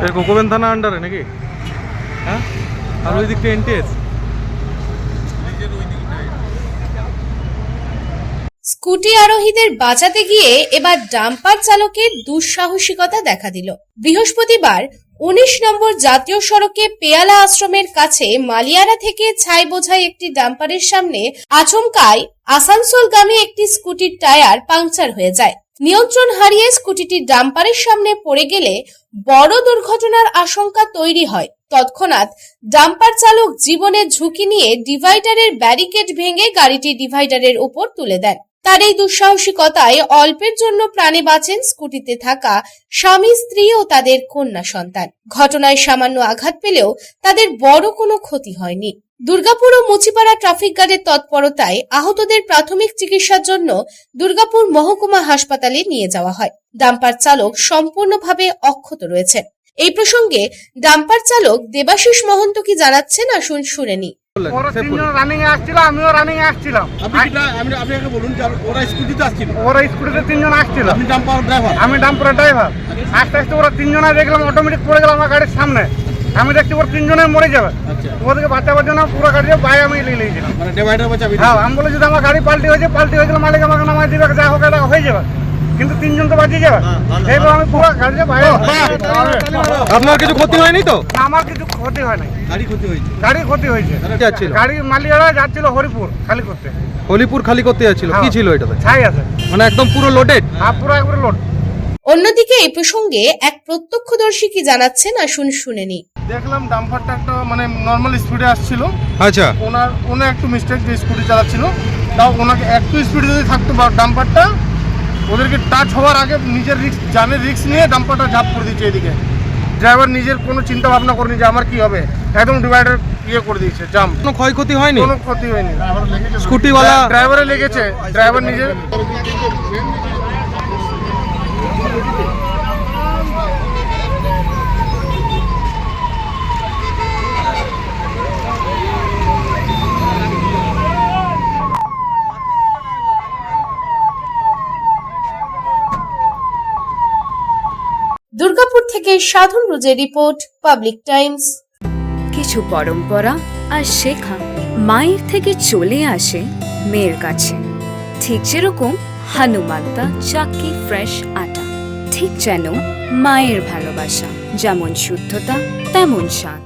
কোকোবেন থানা আন্ডারে নাকি? হ্যাঁ, আর ওই দিকটা এনটিএস। স্কুটি আরোহীদের বাঁচাতে গিয়ে এবার ডাম্পার চালকের দুঃসাহসিকতা দেখা দিল। বৃহস্পতিবার 19 নম্বর জাতীয় সড়কে পেয়ালা আশ্রমের কাছে মালিয়ারা থেকে ছাই বোঝাই একটি ডাম্পারের সামনে আচমকায় আসানসোলগামী একটি স্কুটির টায়ার পাংচার হয়ে যায়। নিয়ন্ত্রণ হারিয়ে স্কুটিটি ডাম্পারের সামনে পড়ে গেলে বড় দুর্ঘটনার আশঙ্কা তৈরি হয়। তৎক্ষণাৎ ডাম্পার চালক জীবনের ঝুঁকি নিয়ে ডিভাইডারের ব্যারিকেড ভেঙে গাড়িটি ডিভাইডারের উপর তুলে দেন। তার এই দুঃসাহসিকতায় অল্পের জন্য প্রাণে বাঁচেন স্কুটিতে থাকা স্বামী, স্ত্রী ও তাদের কন্যা সন্তান। ঘটনায় সামান্য আঘাত পেলেও তাদের বড় কোনো ক্ষতি হয়নি। দুর্গাপুর ও মুচিপাড়া ট্রাফিক গার্ডের তৎপরতায় আহতদের প্রাথমিক চিকিৎসার জন্য দুর্গাপুর মহকুমা হাসপাতালে নিয়ে যাওয়া হয়। ডাম্পার চালক সম্পূর্ণভাবে অক্ষত রয়েছেন। এই প্রসঙ্গে ডাম্পার চালক দেবাশিস মহন্ত কি জানাচ্ছেন আসুন শুনে নি। ওরা তিনজন রানিং এ আসছিল, আমিও রানিং এ আসছিলাম। আপনাকে বলুন যে ওরা স্কুটিতে আসছিল, ওরা স্কুটিতে তিনজন আসছিল, আপনি ডাম্পার ড্রাইভার। আমি ডাম্পারের ড্রাইভার। আস্তে আস্তে ওরা তিনজনে দেখলাম অটোমেটিক পড়ে গেল আমার গাড়ির সামনে। আমি দেখছি ওরা তিনজনে মরে যাবে, ওদেরকে বাঁচাবার জন্য পুরো গাড়ি বাইরে আমি নিয়ে নিয়েছিলাম। মানে ডিভাইডার বাঁচাবি? হ্যাঁ, আমি বলে যদি আমার গাড়ি পাল্টি হয়ে গেলে মালিক আমাকে নামাই দিবে, যা হোক এটা হয়ে যাবে, কিন্তু তিনজন তো বাঁচিয়ে যাবে। এইবার আমি পুরো গাড়িতে বাইরে। আপনার কিছু ক্ষতি হয়নি তো? না, আমার কিছু ক্ষতি হয় নাই। গাড়ি ক্ষতি হয়েছে? গাড়ি ক্ষতি হয়েছে। গাড়ি মালিকরা যাচ্ছিল হরিপুর খালি করতে। হলিপুর খালি করতে যাচ্ছিল? কি ছিল এটাতে? ছাই আছে, মানে একদম পুরো লোডেড? হ্যাঁ, পুরো একবারে লোড। অন্যদিকে এই প্রসঙ্গে এক প্রত্যক্ষদর্শী কি জানাচ্ছেন আসুন শুনে নি। দেখলাম ডাম্পারটা একটা মানে নর্মাল স্পিডে আসছিল। আচ্ছা, ওনার একটু মিস্টেক, যে স্কুটি চালাচ্ছিল তাও ওনাকে একটু স্পিডে যদি থাকতো বা ডাম্পারটা ওদেরকে টাচ হওয়ার আগে নিজের জানের রিস্ক নিয়ে ডাম্পারটা ঝাঁপ করে দিচ্ছে এদিকে। ড্রাইভার নিজের কোনো চিন্তা ভাবনা করেনি যে আমার কি হবে, একদম ডিভাইডার করে দিয়েছে জাম। কোনো ক্ষয়ক্ষতি হয়নি? কোনো ক্ষতি হয়নি। স্কুটিওয়ালা ড্রাইভারে লেগেছে, ড্রাইভার নিজের। দুর্গাপুর থেকে সাধন রুজের রিপোর্ট, পাবলিক টাইমস। কিছু পরম্পরা আর শেখা মায়ের থেকে চলে আসে মেয়ের কাছে। ঠিক যেরকম হনুমান্তা চাক্কি ফ্রেশ আটা, ঠিক যেন মায়ের ভালোবাসা, যেমন শুদ্ধতা তেমন স্বাদ।